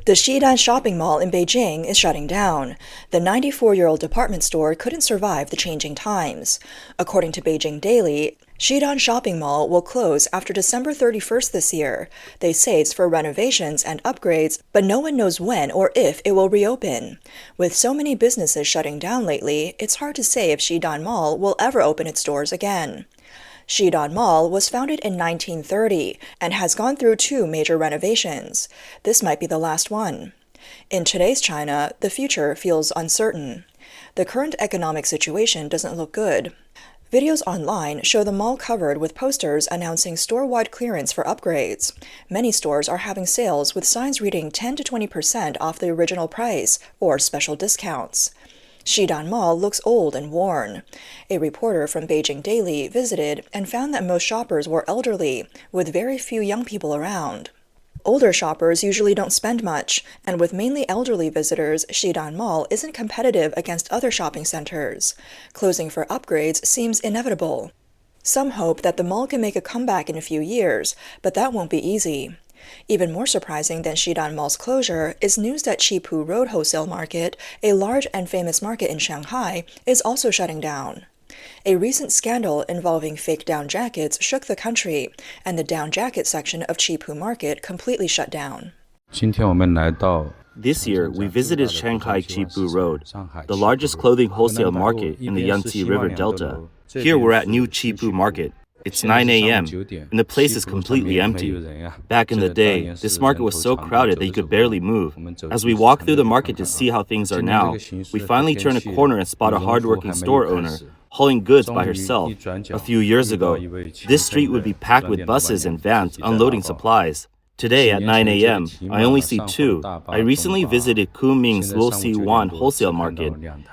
The Xidan Shopping Mall in Beijing is shutting down. The 94-year-old department store couldn't survive the changing times. According to Beijing Daily, Xidan Shopping Mall will close after December 31st this year. They say it's for renovations and upgrades, but no one knows when or if it will reopen. With so many businesses shutting down lately, it's hard to say if Xidan Mall will ever open its doors again. Shidan Mall was founded in 1930 and has gone through 2 major renovations. This might be the last one. In today's China, the future feels uncertain. The current economic situation doesn't look good. Videos online show the mall covered with posters announcing store-wide clearance for upgrades. Many stores are having sales with signs reading 10 to 20% off the original price or special discounts. Shidan Mall looks old and worn. A reporter from Beijing Daily visited and found that most shoppers were elderly, with very few young people around. Older shoppers usually don't spend much, and with mainly elderly visitors, Shidan Mall isn't competitive against other shopping centers. Closing for upgrades seems inevitable. Some hope that the mall can make a comeback in a few years, but that won't be easy. Even more surprising than Shidan Mall's closure is news that Qipu Road Wholesale Market, a large and famous market in Shanghai, is also shutting down. A recent scandal involving fake down jackets shook the country, and the down jacket section of Qipu Market completely shut down. This year, we visited Shanghai Qipu Road, the largest clothing wholesale market in the Yangtze River Delta. Here we're at New Qipu Market. It's 9 a.m., and the place is completely empty. Back in the day, this market was so crowded that you could barely move. As we walk through the market to see how things are now, we finally turn a corner and spot a hardworking store owner hauling goods by herself. A few years ago, this street would be packed with buses and vans unloading supplies. Today at 9 a.m., I only see 2. I recently visited Kunming's Wuhan Wholesale Market,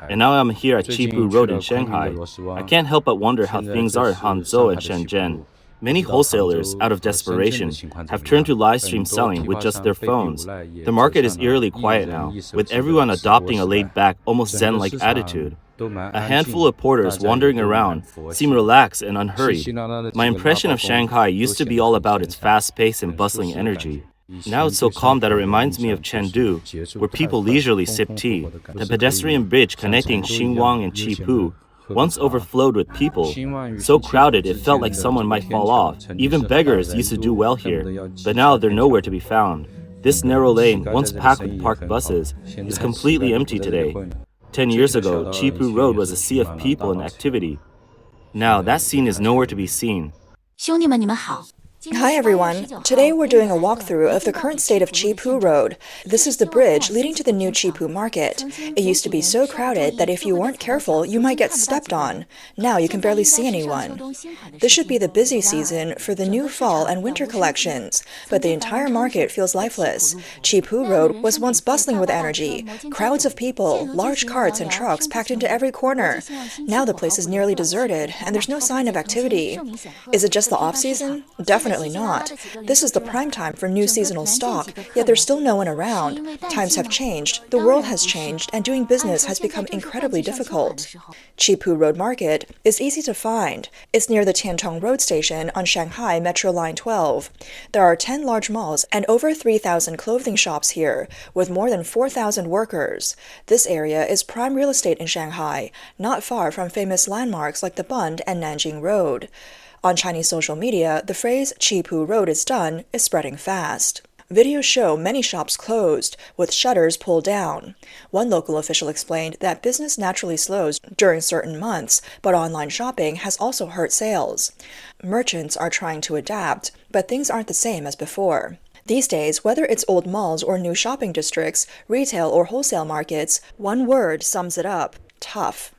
and now I'm here at Qipu Road in Shanghai. I can't help but wonder how things are in Hangzhou and Shenzhen. Many wholesalers, out of desperation, have turned to live stream selling with just their phones. The market is eerily quiet now, with everyone adopting a laid-back, almost zen-like attitude. A handful of porters wandering around seem relaxed and unhurried. My impression of Shanghai used to be all about its fast pace and bustling energy. Now it's so calm that it reminds me of Chengdu, where people leisurely sip tea. The pedestrian bridge connecting Xinjiang and Qipu once overflowed with people, so crowded it felt like someone might fall off. Even beggars used to do well here, but now they're nowhere to be found. This narrow lane, once packed with parked buses, is completely empty today. 10 years ago, Qipu Road was a sea of people and activity. Now, that scene is nowhere to be seen. Hi everyone. Today we're doing a walkthrough of the current state of Qipu Road. This is the bridge leading to the new Qipu Market. It used to be so crowded that if you weren't careful, you might get stepped on. Now you can barely see anyone. This should be the busy season for the new fall and winter collections, but the entire market feels lifeless. Qipu Road was once bustling with energy, crowds of people, large carts and trucks packed into every corner. Now the place is nearly deserted and there's no sign of activity. Is it just the off-season? Definitely not. This is the prime time for new seasonal stock, yet there's still no one around. Times have changed, the world has changed, and doing business has become incredibly difficult. Qipu Road Market is easy to find. It's near the Tiantong Road Station on Shanghai Metro Line 12. There are 10 large malls and over 3,000 clothing shops here, with more than 4,000 workers. This area is prime real estate in Shanghai, not far from famous landmarks like the Bund and Nanjing Road. On Chinese social media, the phrase Qipu Road is done is spreading fast. Videos show many shops closed, with shutters pulled down. One local official explained that business naturally slows during certain months, but online shopping has also hurt sales. Merchants are trying to adapt, but things aren't the same as before. These days, whether it's old malls or new shopping districts, retail or wholesale markets, one word sums it up: tough.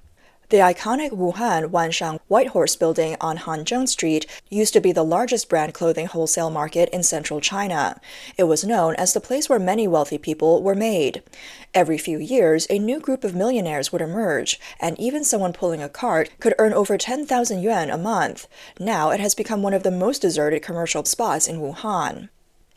The iconic Wuhan Wanshan White Horse building on Hanzhong Street used to be the largest brand clothing wholesale market in central China. It was known as the place where many wealthy people were made. Every few years, a new group of millionaires would emerge, and even someone pulling a cart could earn over 10,000 yuan a month. Now it has become one of the most deserted commercial spots in Wuhan.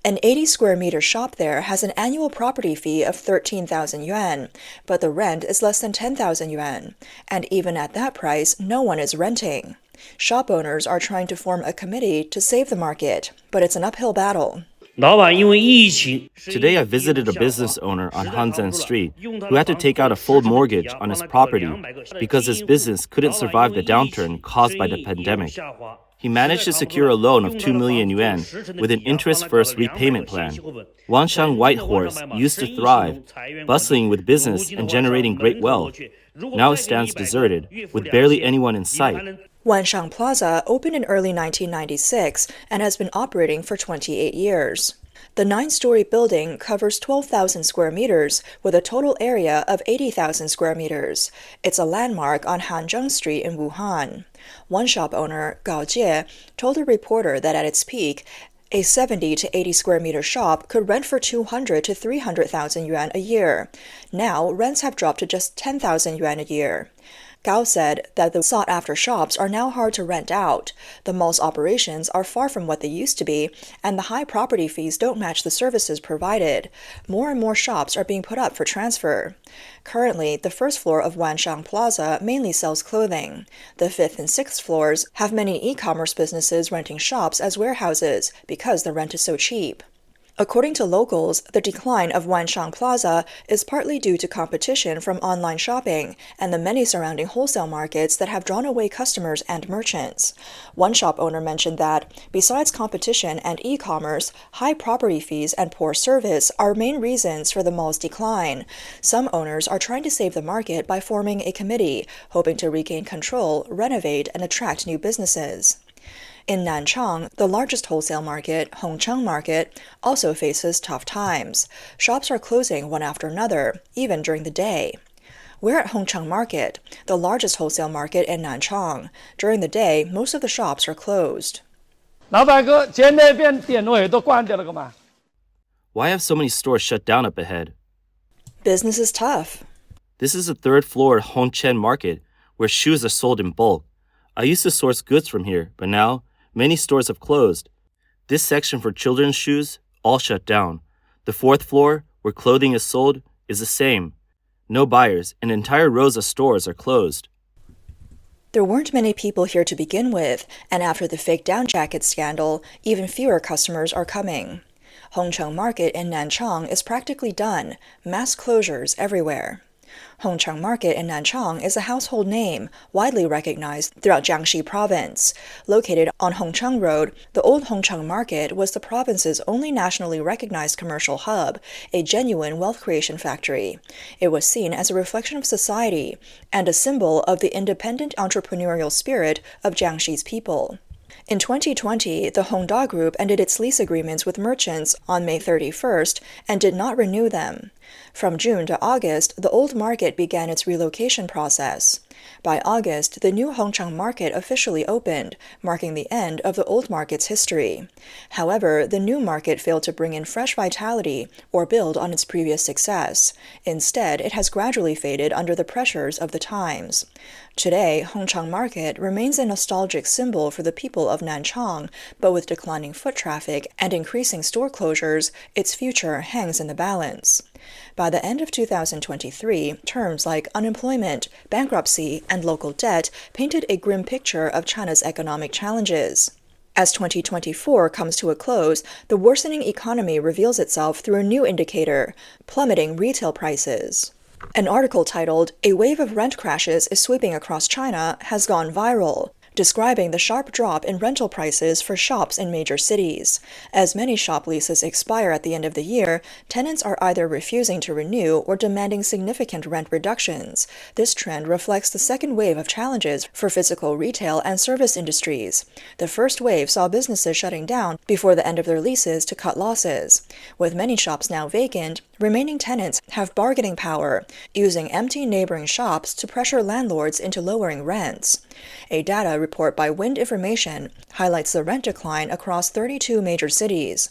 An 80-square-meter shop there has an annual property fee of 13,000 yuan, but the rent is less than 10,000 yuan. And even at that price, no one is renting. Shop owners are trying to form a committee to save the market, but it's an uphill battle. Today I visited a business owner on Hanzhen Street who had to take out a full mortgage on his property because his business couldn't survive the downturn caused by the pandemic. He managed to secure a loan of 2 million yuan with an interest-first repayment plan. Wanshan Whitehorse used to thrive, bustling with business and generating great wealth. Now it stands deserted, with barely anyone in sight. Wanshan Plaza opened in early 1996 and has been operating for 28 years. The 9-story building covers 12,000 square meters with a total area of 80,000 square meters. It's a landmark on Hanzheng Street in Wuhan. One shop owner, Gao Jie, told a reporter that at its peak, a 70 to 80 square meter shop could rent for 200 to 300,000 yuan a year. Now, rents have dropped to just 10,000 yuan a year. Gao said that the sought-after shops are now hard to rent out. The mall's operations are far from what they used to be, and the high property fees don't match the services provided. More and more shops are being put up for transfer. Currently, the first floor of Wanshan Plaza mainly sells clothing. The 5th and 6th floors have many e-commerce businesses renting shops as warehouses because the rent is so cheap. According to locals, the decline of Wanshan Plaza is partly due to competition from online shopping and the many surrounding wholesale markets that have drawn away customers and merchants. One shop owner mentioned that, besides competition and e-commerce, high property fees and poor service are main reasons for the mall's decline. Some owners are trying to save the market by forming a committee, hoping to regain control, renovate, and attract new businesses. In Nanchang, the largest wholesale market, Hongcheng Market, also faces tough times. Shops are closing one after another, even during the day. We're at Hongcheng Market, the largest wholesale market in Nanchang. During the day, most of the shops are closed. Why have so many stores shut down up ahead? Business is tough. This is the 3rd floor Hongcheng Market, where shoes are sold in bulk. I used to source goods from here, but now many stores have closed. This section for children's shoes, all shut down. The 4th floor, where clothing is sold, is the same. No buyers, and entire rows of stores are closed. There weren't many people here to begin with, and after the fake down jacket scandal, even fewer customers are coming. Hongcheng Market in Nanchang is practically done, mass closures everywhere. Hongcheng Market in Nanchang is a household name, widely recognized throughout Jiangxi Province. Located on Hongcheng Road, the old Hongcheng Market was the province's only nationally recognized commercial hub, a genuine wealth creation factory. It was seen as a reflection of society and a symbol of the independent entrepreneurial spirit of Jiangxi's people. In 2020, the Hongda Group ended its lease agreements with merchants on May 31st and did not renew them. From June to August, the old market began its relocation process. By August, the new Hongcheng Market officially opened, marking the end of the old market's history. However, the new market failed to bring in fresh vitality or build on its previous success. Instead, it has gradually faded under the pressures of the times. Today, Hongcheng Market remains a nostalgic symbol for the people of Nanchang, but with declining foot traffic and increasing store closures, its future hangs in the balance. By the end of 2023, terms like unemployment, bankruptcy, and local debt painted a grim picture of China's economic challenges. As 2024 comes to a close, the worsening economy reveals itself through a new indicator: plummeting retail prices. An article titled, "A Wave of Rent Crashes is Sweeping Across China" has gone viral, describing the sharp drop in rental prices for shops in major cities. As many shop leases expire at the end of the year, tenants are either refusing to renew or demanding significant rent reductions. This trend reflects the second wave of challenges for physical retail and service industries. The first wave saw businesses shutting down before the end of their leases to cut losses. With many shops now vacant, remaining tenants have bargaining power, using empty neighboring shops to pressure landlords into lowering rents. A data report by Wind Information highlights the rent decline across 32 major cities.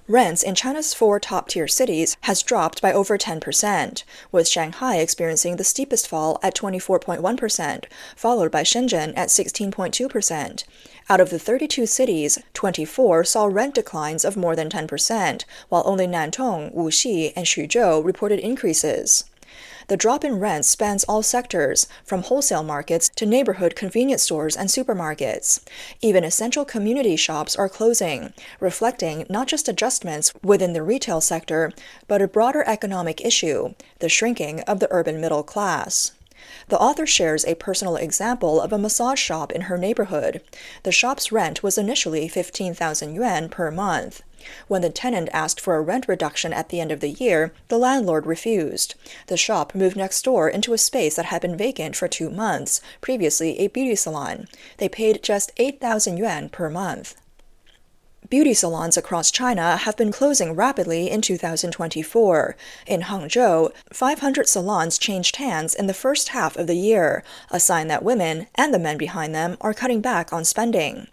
Rents in China's 4 top-tier cities has dropped by over 10%, with Shanghai experiencing the steepest fall at 24.1%, followed by Shenzhen at 16.2%. Out of the 32 cities, 24 saw rent declines of more than 10%, while only Nantong, Wuxi, and Xuzhou reported increases. The drop in rents spans all sectors, from wholesale markets to neighborhood convenience stores and supermarkets. Even essential community shops are closing, reflecting not just adjustments within the retail sector, but a broader economic issue, the shrinking of the urban middle class. The author shares a personal example of a massage shop in her neighborhood. The shop's rent was initially 15,000 yuan per month. When the tenant asked for a rent reduction at the end of the year, the landlord refused. The shop moved next door into a space that had been vacant for 2 months, previously a beauty salon. They paid just 8,000 yuan per month. Beauty salons across China have been closing rapidly in 2024. In Hangzhou, 500 salons changed hands in the first half of the year, a sign that women, and the men behind them, are cutting back on spending.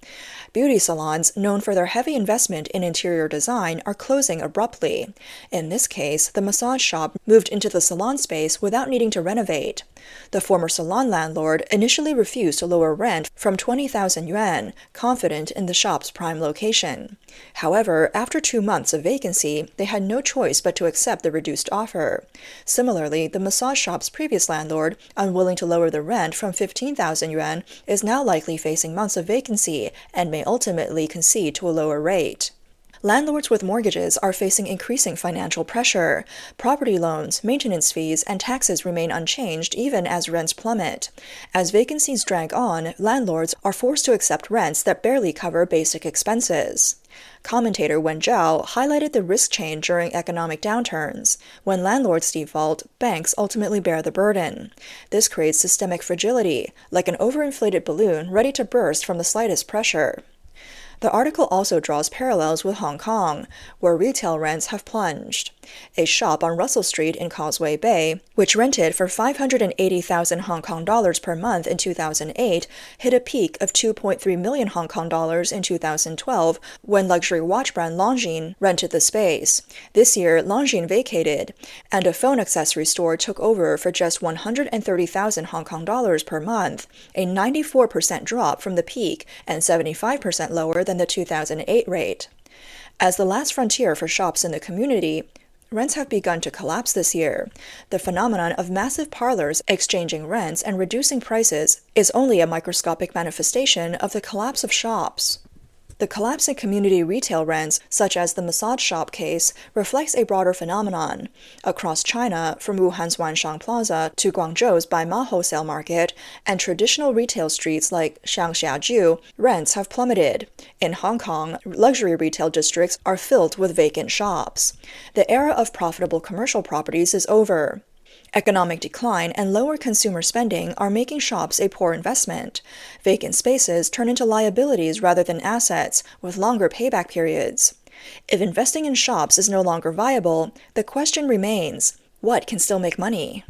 Beauty salons, known for their heavy investment in interior design, are closing abruptly. In this case, the massage shop moved into the salon space without needing to renovate. The former salon landlord initially refused to lower rent from 20,000 yuan, confident in the shop's prime location. However, after 2 months of vacancy, they had no choice but to accept the reduced offer. Similarly, the massage shop's previous landlord, unwilling to lower the rent from 15,000 yuan, is now likely facing months of vacancy and may ultimately concede to a lower rate. Landlords with mortgages are facing increasing financial pressure. Property loans, maintenance fees, and taxes remain unchanged even as rents plummet. As vacancies drag on, landlords are forced to accept rents that barely cover basic expenses. Commentator Wen Zhao highlighted the risk chain during economic downturns. When landlords default, banks ultimately bear the burden. This creates systemic fragility, like an overinflated balloon ready to burst from the slightest pressure. The article also draws parallels with Hong Kong, where retail rents have plunged. A shop on Russell Street in Causeway Bay, which rented for 580,000 Hong Kong dollars per month in 2008, hit a peak of 2.3 million Hong Kong dollars in 2012 when luxury watch brand Longines rented the space. This year, Longines vacated, and a phone accessory store took over for just 130,000 Hong Kong dollars per month, a 94% drop from the peak and 75% lower than the 2008 rate. As the last frontier for shops in the community, rents have begun to collapse this year. The phenomenon of massive parlors exchanging rents and reducing prices is only a microscopic manifestation of the collapse of shops. The collapse in community retail rents, such as the massage shop case, reflects a broader phenomenon. Across China, from Wuhan's Wanshang Plaza to Guangzhou's Baima Wholesale Market and traditional retail streets like Shangxiajiu, rents have plummeted. In Hong Kong, luxury retail districts are filled with vacant shops. The era of profitable commercial properties is over. Economic decline and lower consumer spending are making shops a poor investment. Vacant spaces turn into liabilities rather than assets, with longer payback periods. If investing in shops is no longer viable, the question remains, what can still make money?